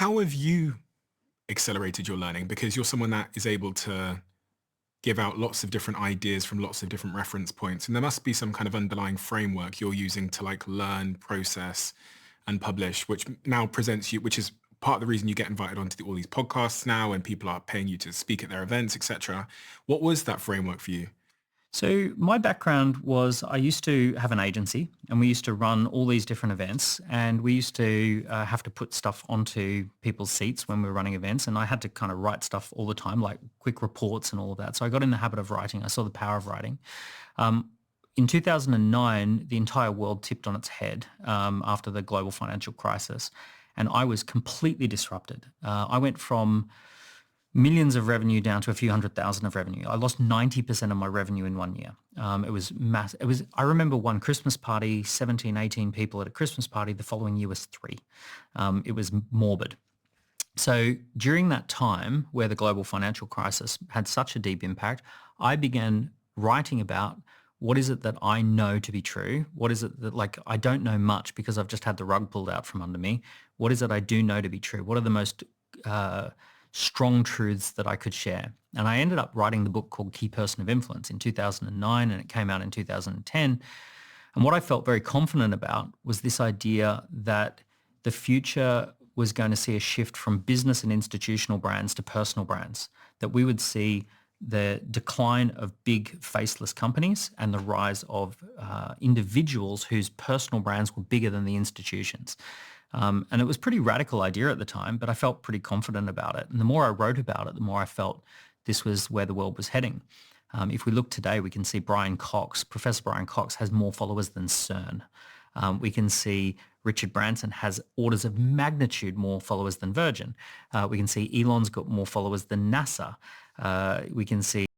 How have you accelerated your learning? Because you're someone that is able to give out lots of different ideas from lots of different reference points. And there must be some kind of underlying framework you're using to like learn, process, and publish, which now presents you, which is part of the reason you get invited onto all these podcasts now and people are paying you to speak at their events, etc. What was that framework for you? So my background was I used to have an agency and we used to run all these different events and we used to have to put stuff onto people's seats when we were running events, and I had to kind of write stuff all the time, like quick reports and all of that. So I got in the habit of writing. I saw the power of writing. Um, in 2009, the entire world tipped on its head after the global financial crisis, and I was completely disrupted. I went from millions of revenue down to a few hundred thousand of revenue. I lost 90% of my revenue in 1 year. It was mass. I remember one Christmas party, 17, 18 people at a Christmas party. The following year was three. It was morbid. So during that time where the global financial crisis had such a deep impact, I began writing about what is it that I know to be true? What is it that, like, I don't know much because I've just had the rug pulled out from under me. What is it I do know to be true? What are the most uh, strong truths that I could share? And I ended up writing the book called Key Person of Influence in 2009, and it came out in 2010. And what I felt very confident about was this idea that the future was going to see a shift from business and institutional brands to personal brands, that we would see the decline of big faceless companies and the rise of individuals whose personal brands were bigger than the institutions. And it was a pretty radical idea at the time, but I felt pretty confident about it. And the more I wrote about it, the more I felt this was where the world was heading. If we look today, we can see Professor Brian Cox has more followers than CERN. We can see Richard Branson has orders of magnitude more followers than Virgin. We can see Elon's got more followers than NASA. We can see